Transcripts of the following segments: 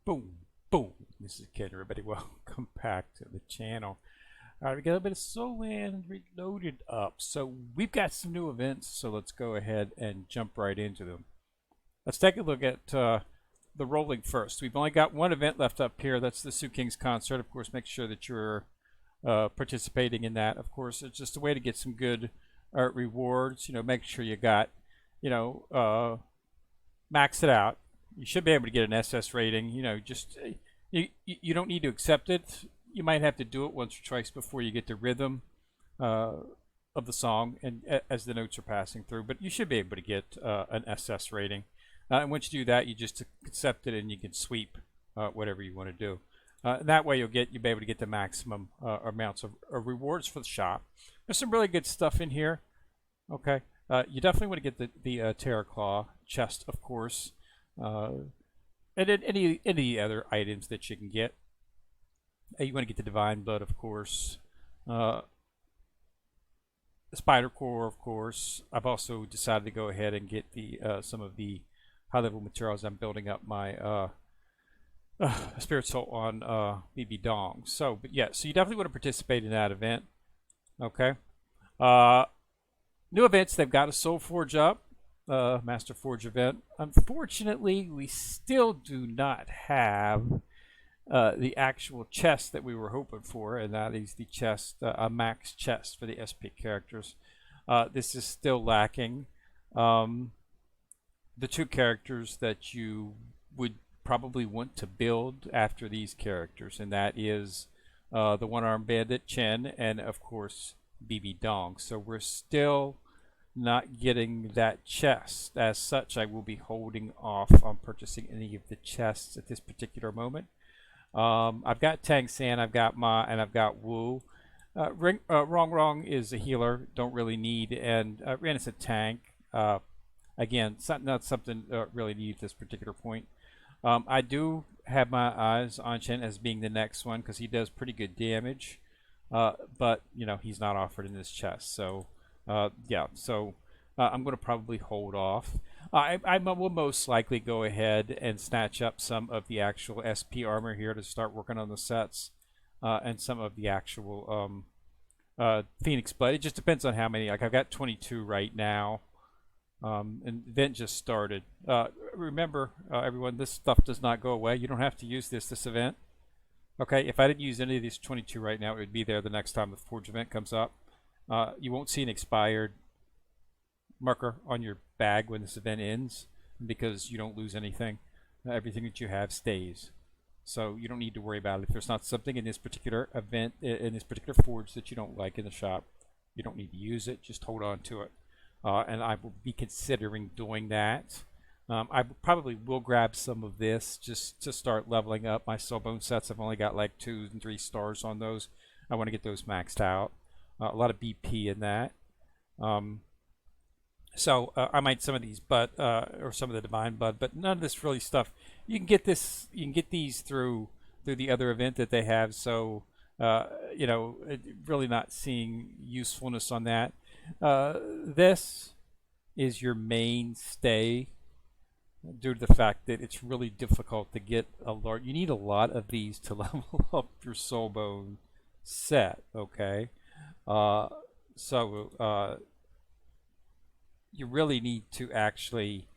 Boom, boom. This is Ken, everybody. Welcome back to the channel. All right, we got a bit of Soul Land reloaded up. So we've got some new events, so let's go ahead and jump right into them. Let's take a look at the rolling first. We've only got one event left up here. That's the Sioux Kings concert. Of course, make sure that you're participating in that. Of course, it's just a way to get some good rewards. Make sure you got, max it out. You should be able to get an SS rating. You don't need to accept it. You might have to do it once or twice before you get the rhythm of the song and as the notes are passing through. But you should be able to get an SS rating. And once you do that, you just accept it and you can sweep whatever you want to do. That way you'll be able to get the maximum amounts of rewards for the shop. There's some really good stuff in here. Okay, you definitely want to get the Terror Claw chest, of course. And then any other items that you can get. You want to get the Divine Blood, of course. The Spider Core, of course. I've also decided to go ahead and get the some of the high-level materials. I'm building up my Spirit Soul on Bibi Dong. So you definitely want to participate in that event. Okay. New events. They've got a Soul Forge up. Master Forge event. Unfortunately, we still do not have the actual chest that we were hoping for, and that is the chest, a max chest for the SP characters. This is still lacking. The two characters that you would probably want to build after these characters, and that is the one-armed bandit Chen, and of course Bibi Dong. So we're still not getting that chest. As such, I will be holding off on purchasing any of the chests at this particular moment. I've got Chen Xin, I've got Ma, and I've got Wu. Wrong is a healer, don't really need, and Ren is a tank. Again, not something really needed at this particular point. I do have my eyes on Chen as being the next one because he does pretty good damage, but he's not offered in this chest. So I'm going to probably hold off. I will most likely go ahead and snatch up some of the actual SP armor here to start working on the sets and some of the actual Phoenix Blood. It just depends on how many. Like I've got 22 right now, and the event just started. Remember, everyone, this stuff does not go away. You don't have to use this event. Okay, if I didn't use any of these 22 right now, it would be there the next time the Forge event comes up. You won't see an expired marker on your bag when this event ends because you don't lose anything. Everything that you have stays. So you don't need to worry about it. If there's not something in this particular event, in this particular forge that you don't like in the shop, you don't need to use it. Just hold on to it. And I will be considering doing that. I probably will grab some of this just to start leveling up my Soulbone sets. I've only got like 2 and 3 stars on those. I want to get those maxed out. A lot of BP in that. So I might some of these, or some of the Divine Blood, but none of this really stuff. You can get this. You can get these through the other event that they have. So really not seeing usefulness on that. This is your mainstay due to the fact that it's really difficult to get a large. You need a lot of these to level up your Soulbone set. Okay. You really need to actually,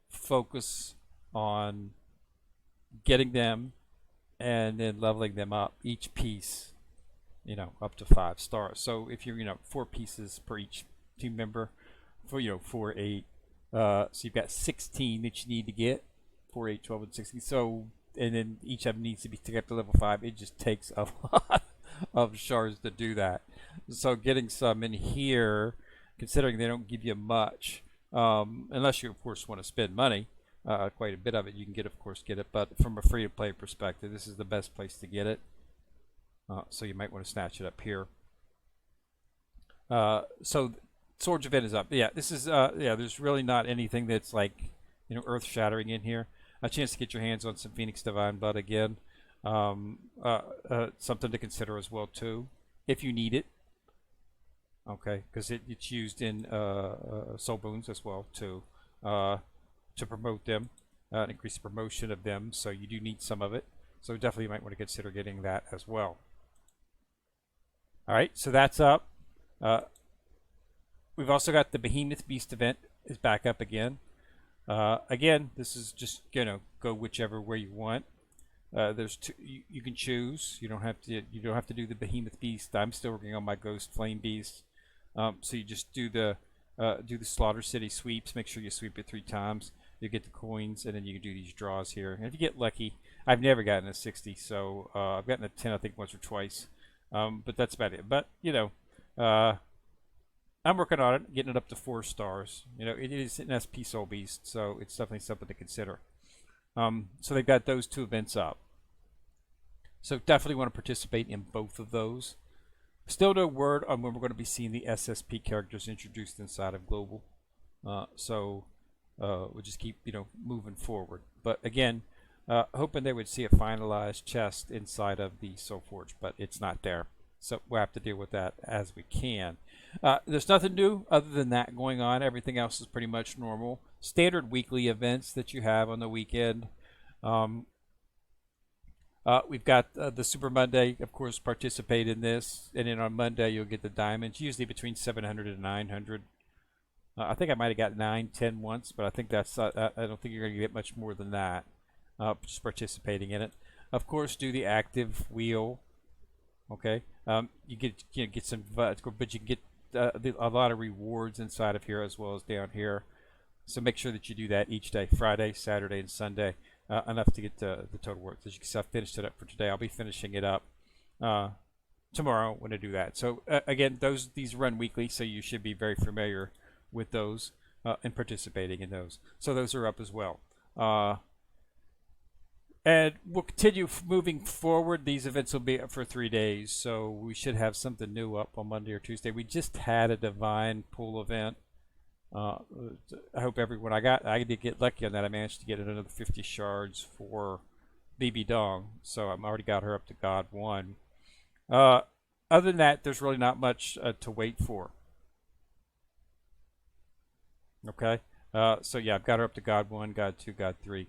focus on getting them and then leveling them up each piece, up to 5 stars. So if you're, 4 pieces per each team member, for 4, 8, so you've got 16 that you need to get, 4, 8, 12, and 16. So, and then each of them needs to be to get to level 5. It just takes a lot of shards to do that. So getting some in here, considering they don't give you much, unless you of course want to spend money, quite a bit of it you can get, but from a free-to-play perspective, this is the best place to get it. So you might want to snatch it up here. So Swords event is up. Yeah, this is there's really not anything that's like earth-shattering in here. A chance to get your hands on some Phoenix Divine Blood again. Something to consider as well too, if you need it. Okay, because it's used in Soul Boons as well to promote them. increase the promotion of them, so you do need some of it. So definitely you might want to consider getting that as well. All right, so that's up. We've also got the Behemoth Beast event is back up again. Again, this is just go whichever way you want. There's two, you can choose. You don't have to do the Behemoth Beast. I'm still working on my Ghost Flame Beast. So you just do the Slaughter City sweeps. Make sure you sweep it 3 times. You get the coins, and then you can do these draws here. And if you get lucky, I've never gotten a 60, so I've gotten a 10, I think, once or twice. But that's about it. But I'm working on it, getting it up to 4 stars. It is an SP Soul Beast, so it's definitely something to consider. So they've got those 2 events up. So definitely want to participate in both of those. Still no word on when we're going to be seeing the SSP characters introduced inside of Global. So we'll just keep moving forward. But again, hoping they would see a finalized chest inside of the Soul Forge, but it's not there. So we'll have to deal with that as we can. There's nothing new other than that going on. Everything else is pretty much normal. Standard weekly events that you have on the weekend. We've got the Super Monday, of course, participate in this. And then on Monday, you'll get the diamonds, usually between 700 and 900. I think I might have got 9, 10 once, but I think that's I don't think you're going to get much more than that. Just participating in it. Of course, do the active wheel. Okay, you get some, but you can get a lot of rewards inside of here as well as down here. So make sure that you do that each day, Friday, Saturday, and Sunday, enough to get the total worth. As you can see, I finished it up for today. I'll be finishing it up tomorrow when I do that. So again, these run weekly, so you should be very familiar with those and participating in those. So those are up as well. And we'll continue moving forward. These events will be up for 3 days, so we should have something new up on Monday or Tuesday. We just had a Divine Pool event. I hope everyone, I did get lucky on that. I managed to get another 50 shards for Bibi Dong, so I've already got her up to God 1. Other than that, there's really not much to wait for. Okay, so yeah, I've got her up to God 1, God 2, God 3.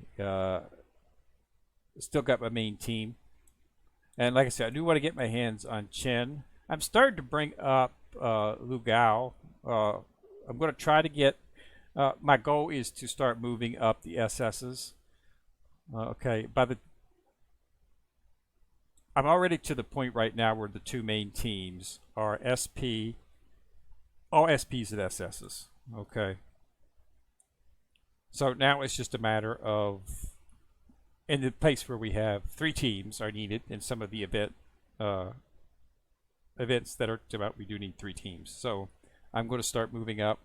Still got my main team. And like I said, I do want to get my hands on Chen. I'm starting to bring up Lu Gao. I'm going to try to get, my goal is to start moving up the SS's. Okay, I'm already to the point right now where the 2 main teams are SP, all SPs and SS's. Okay. So now it's just a matter of, in the place where we have 3 teams are needed in some of the events that are about, we do need 3 teams. So I'm going to start moving up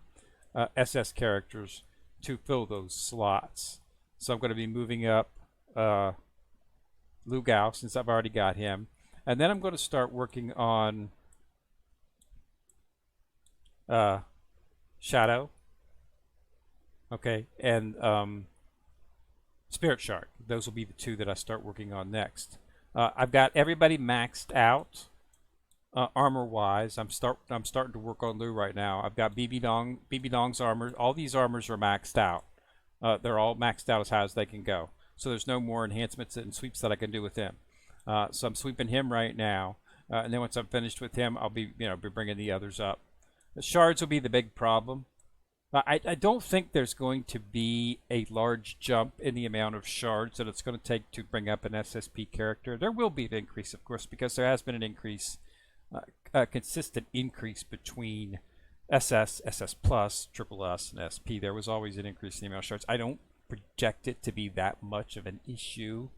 SS characters to fill those slots. So I'm going to be moving up Lu Gao, since I've already got him. And then I'm going to start working on Shadow. Okay, and Spirit Shark. Those will be the 2 that I start working on next. I've got everybody maxed out armor-wise. I'm starting to work on Lu right now. I've got Bibi Dong's armor. All these armors are maxed out. They're all maxed out as high as they can go. So there's no more enhancements and sweeps that I can do with him. So I'm sweeping him right now, and then once I'm finished with him, I'll be bringing the others up. The shards will be the big problem. I don't think there's going to be a large jump in the amount of shards that it's going to take to bring up an SSP character. There will be an increase, of course, because there has been an increase, a consistent increase between SS, SS Plus, Triple S, and SP. There was always an increase in the amount of shards. I don't project it to be that much of an issue.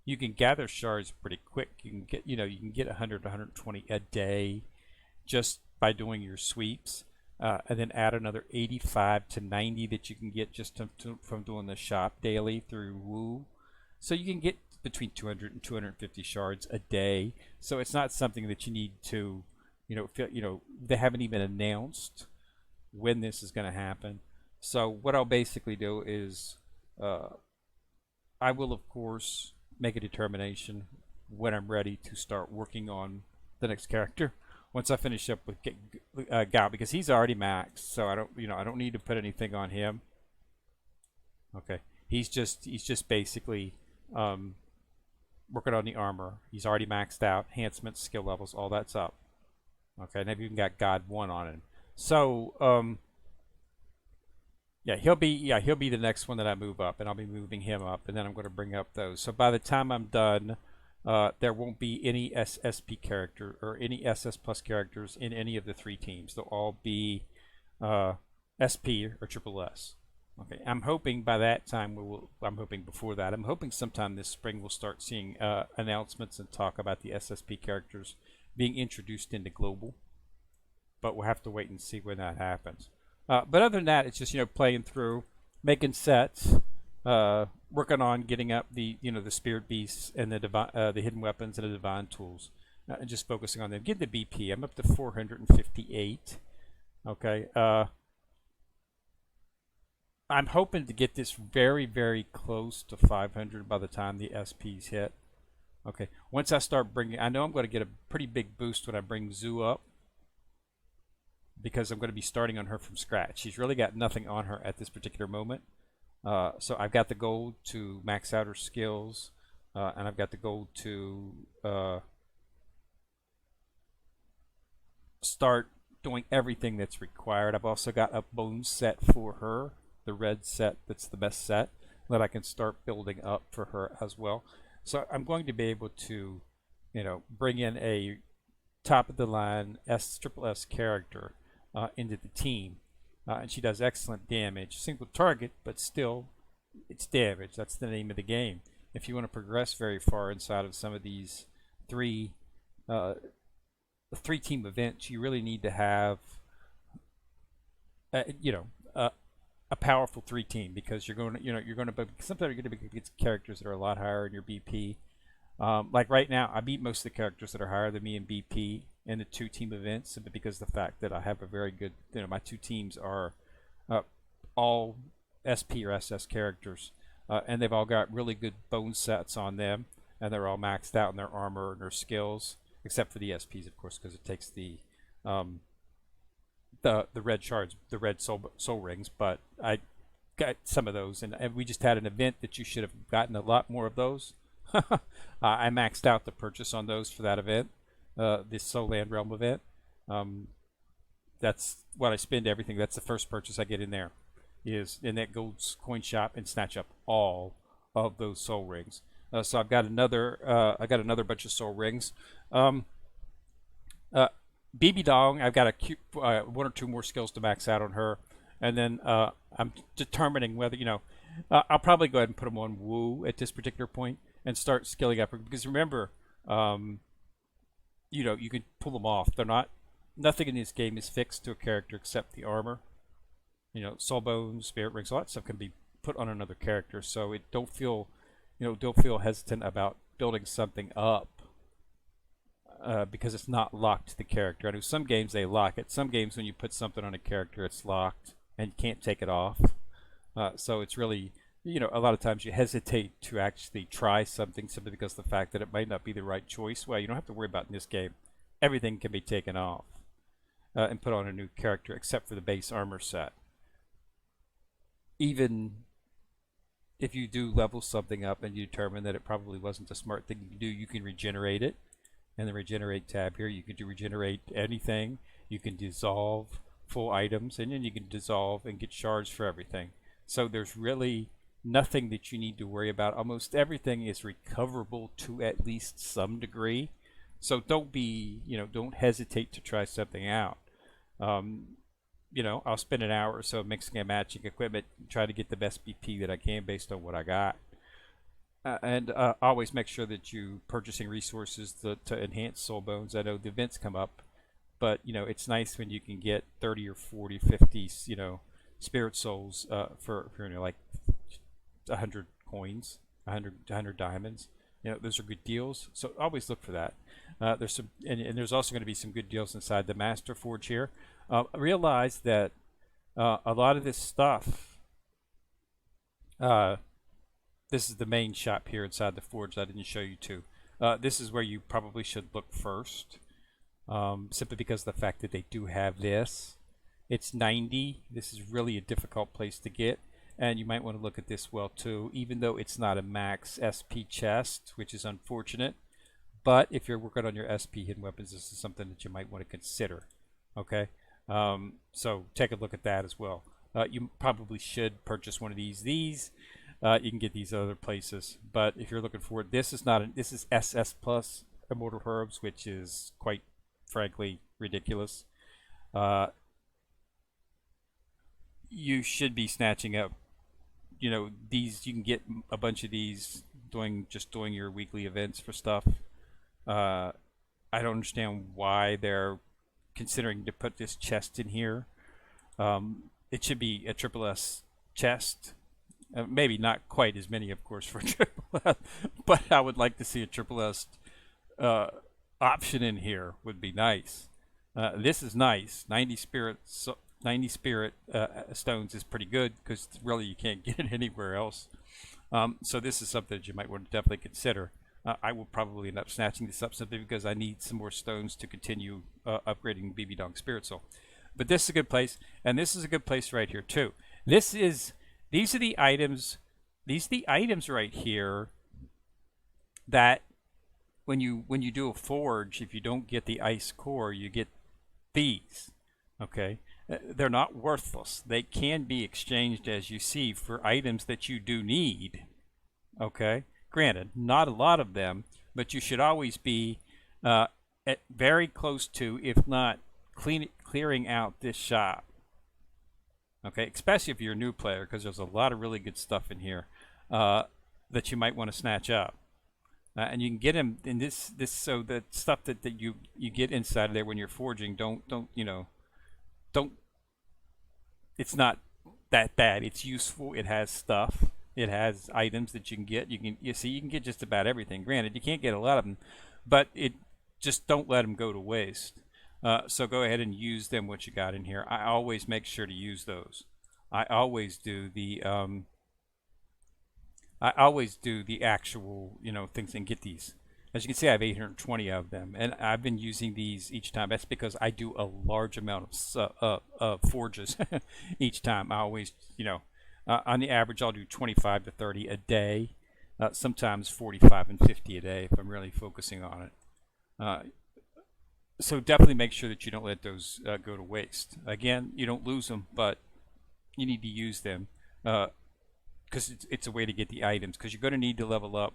You can gather shards pretty quick. You can get, you can get 100 to 120 a day just by doing your sweeps. And then add another 85 to 90 that you can get just from doing the shop daily through Woo. So you can get between 200 and 250 shards a day. So it's not something that you need to, they haven't even announced when this is going to happen. So what I'll basically do is I will, of course, make a determination when I'm ready to start working on the next character. Once I finish up with Gao, because he's already maxed, so I don't need to put anything on him. Okay, He's just basically working on the armor. He's already maxed out enhancements, skill levels, all that's up. Okay, and I've even got God 1 on him. So he'll be the next one that I move up, and I'll be moving him up, and then I'm going to bring up those. So by the time I'm done, there won't be any SSP character or any SS plus characters in any of the 3 teams. They'll all be SP or triple S. Okay, I'm hoping by that time I'm hoping before that. I'm hoping sometime this spring we'll start seeing announcements and talk about the SSP characters being introduced into global. But we'll have to wait and see when that happens. But other than that, it's just playing through, making sets, working on getting up the the spirit beasts and the hidden weapons and the divine tools, and just focusing on them. Get the BP. I'm up to 458. Okay. I'm hoping to get this very, very close to 500 by the time the SPs hit. Okay. Once I start bringing, I know I'm going to get a pretty big boost when I bring Zoo up, because I'm going to be starting on her from scratch. She's really got nothing on her at this particular moment. So I've got the gold to max out her skills, and I've got the gold to start doing everything that's required. I've also got a bone set for her, the red set that's the best set, that I can start building up for her as well. So I'm going to be able to, bring in a top of the line triple S character into the team, and she does excellent damage, single target, but still, it's damage. That's the name of the game. If you want to progress very far inside of some of these three team events, you really need to have a powerful 3 team, because you're going to sometimes you're going to be against characters that are a lot higher in your BP. Like right now, I beat most of the characters that are higher than me in BP in the 2 team events, simply because of the fact that I have a very good, my 2 teams are all SP or SS characters, and they've all got really good bone sets on them, and they're all maxed out in their armor and their skills, except for the SPs, of course, because it takes the red shards, the red soul rings. But I got some of those, and we just had an event that you should have gotten a lot more of those. I maxed out the purchase on those for that event, this Soul Land Realm event. That's what I spend everything. That's the first purchase I get in there, is in that gold coin shop, and snatch up all of those soul rings. So I've got another bunch of soul rings. Bibi Dong, I've got 1 or 2 more skills to max out on her, and then I'm determining whether I'll probably go ahead and put them on Woo at this particular point and start skilling up, because remember, you can pull them off. Nothing in this game is fixed to a character except the armor. Soul bones, spirit rings, all that stuff can be put on another character. So don't feel hesitant about building something up because it's not locked to the character. I know some games they lock it. Some games when you put something on a character, it's locked and you can't take it off. So it's really, a lot of times you hesitate to actually try something simply because of the fact that it might not be the right choice. Well, you don't have to worry about in this game. Everything can be taken off and put on a new character except for the base armor set. Even if you do level something up and you determine that it probably wasn't a smart thing to do, you can regenerate it. And the regenerate tab here, you can regenerate anything. You can dissolve full items, and then you can dissolve and get shards for everything. So there's really nothing that you need to worry about. Almost everything is recoverable to at least some degree. So don't hesitate to try something out. I'll spend an hour or so mixing and matching equipment, try to get the best BP that I can based on what I got. And always make sure that you purchasing resources to enhance soul bones. I know the events come up, but it's nice when you can get 30 or 40, 50, spirit souls for like 100 coins, 100 diamonds. Those are good deals. So always look for that. There's some, and there's also going to be some good deals inside the Master Forge here. Realize that a lot of this stuff. This is the main shop here inside the Forge that I didn't show you to. This is where you probably should look first, simply because of the fact that they do have this. It's 90. This is really a difficult place to get. And you might want to look at this well too, even though it's not a max SP chest, which is unfortunate. But if you're working on your SP hidden weapons, this is something that you might want to consider. Okay, so take a look at that as well. You probably should purchase one of these. You can get these other places, but if you're looking for it, this is not. This is SS plus Immortal Herbs, which is quite frankly ridiculous. You should be snatching up. You know, these. You can get a bunch of these doing your weekly events for stuff. I don't understand why they're considering to put this chest in here. It should be a triple S chest. Maybe not quite as many, of course, for triple S, but I would like to see a triple S option in here. Would be nice. This is nice. 90 spirit stones is pretty good because really you can't get it anywhere else. So this is something that you might want to definitely consider. I will probably end up snatching this up simply because I need some more stones to continue upgrading Bibi Dong Spirit Soul. But this is a good place, and this is a good place right here too. These are the items. These are the items right here that when you do a forge, if you don't get the ice core, you get these. Okay, they're not worthless. They can be exchanged, as you see, for items that you do need. Okay. Granted, not a lot of them, but you should always be very close to, if not clearing out this shop. Okay, especially if you're a new player, because there's a lot of really good stuff in here that you might want to snatch up. And you can get them in this so the stuff that you get inside of there when you're forging, don't it's not that bad. It's useful. It has stuff. It has items that you can get. You can get just about everything. Granted, you can't get a lot of them, but just don't let them go to waste. So go ahead and use them. What you got in here, I always make sure to use those. I always do the actual things and get these. As you can see, I have 820 of them, and I've been using these each time. That's because I do a large amount of forges each time. I always on the average, I'll do 25 to 30 a day, sometimes 45 and 50 a day if I'm really focusing on it. So definitely make sure that you don't let those go to waste. Again, you don't lose them, but you need to use them because it's a way to get the items, because you're going to need to level up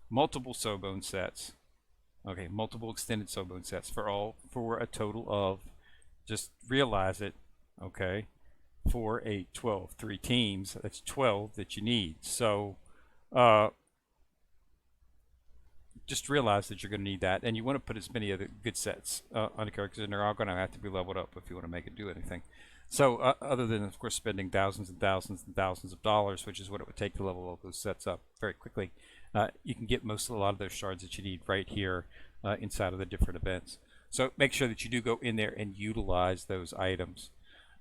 multiple Sobone sets. Okay, multiple extended Sobone sets for a total of, just realize it, okay, for a 3 teams, that's 12 that you need. So just realize that you're going to need that, and you want to put as many other good sets on the characters, and they're all going to have to be leveled up if you want to make it do anything. So other than, of course, spending thousands and thousands and thousands of dollars, which is what it would take to level all those sets up very quickly, you can get a lot of those shards that you need right here inside of the different events. So make sure that you do go in there and utilize those items.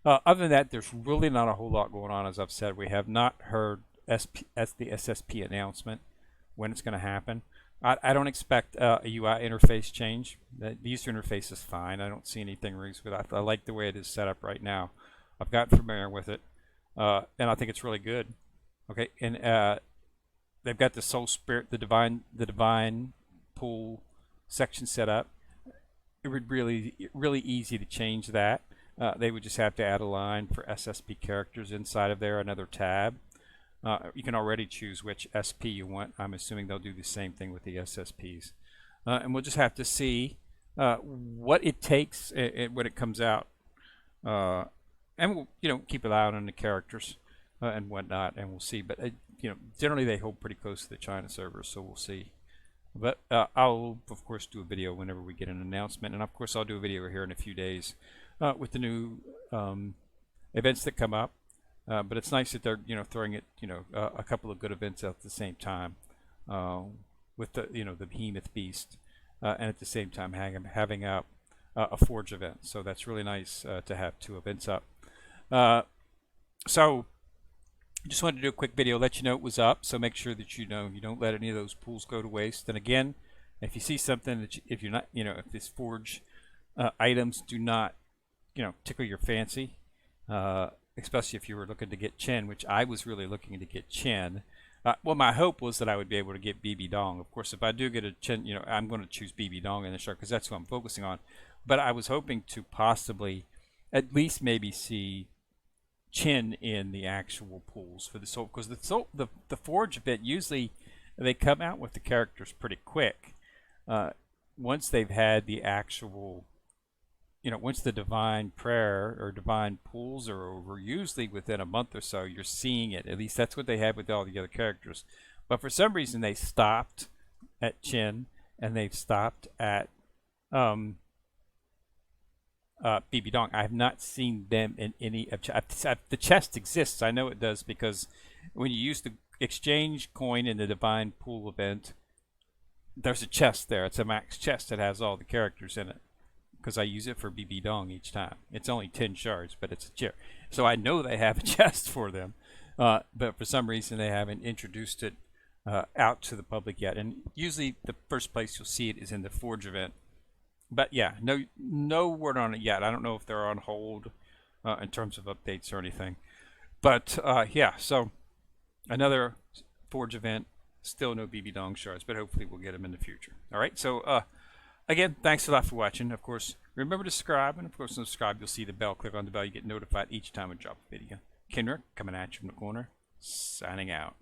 Other than that, there's really not a whole lot going on. As I've said, we have not heard the SSP announcement when it's going to happen. I don't expect a UI interface change. The user interface is fine. I don't see anything wrong with it. I like the way it is set up right now. I've gotten familiar with it, and I think it's really good. Okay, and they've got the Soul Spirit, the Divine Pool section set up. It would really easy to change that. They would just have to add a line for SSP characters inside of there, another tab. You can already choose which SP you want. I'm assuming they'll do the same thing with the SSPs. And we'll just have to see what it takes when it comes out. And we'll keep an eye on the characters and whatnot, and we'll see. But generally they hold pretty close to the China servers, so we'll see. But I'll of course do a video whenever we get an announcement, and of course I'll do a video here in a few days with the new events that come up. But it's nice that they're throwing it a couple of good events out at the same time with the the Behemoth Beast, and at the same time having up a Forge event. So that's really nice to have 2 events up. So just wanted to do a quick video, let you know it was up. So make sure that you don't let any of those pools go to waste. And again, if you see something that if you're not if this Forge items do not tickle your fancy, especially if you were looking to get Chen, which I was really looking to get Chen. Well, my hope was that I would be able to get Bibi Dong. Of course, if I do get a Chen, I'm going to choose Bibi Dong in the shark because that's who I'm focusing on. But I was hoping to possibly at least maybe see Chen in the actual pools for the soul, because the Forge event usually they come out with the characters pretty quick. Once they've had the actual, once the divine prayer or divine pools are over, usually within a month or so, you're seeing it. At least that's what they had with all the other characters. But for some reason, they stopped at Chen and they've stopped at Bibi Dong. I have not seen them in any of the chest exists. I know it does because when you use the exchange coin in the divine pool event, there's a chest there. It's a max chest that has all the characters in it because I use it for Bibi Dong each time. It's only 10 shards, but it's a chair. So I know they have a chest for them, but for some reason they haven't introduced it out to the public yet. And usually the first place you'll see it is in the Forge event. But yeah, no word on it yet. I don't know if they're on hold in terms of updates or anything. But yeah, so another Forge event. Still no Bibi Dong shards, but hopefully we'll get them in the future. All right, so again, thanks a lot for watching. Of course, remember to subscribe, and of course, subscribe. You'll see the bell. Click on the bell. You get notified each time I drop a video. Kendrick coming at you from the corner, signing out.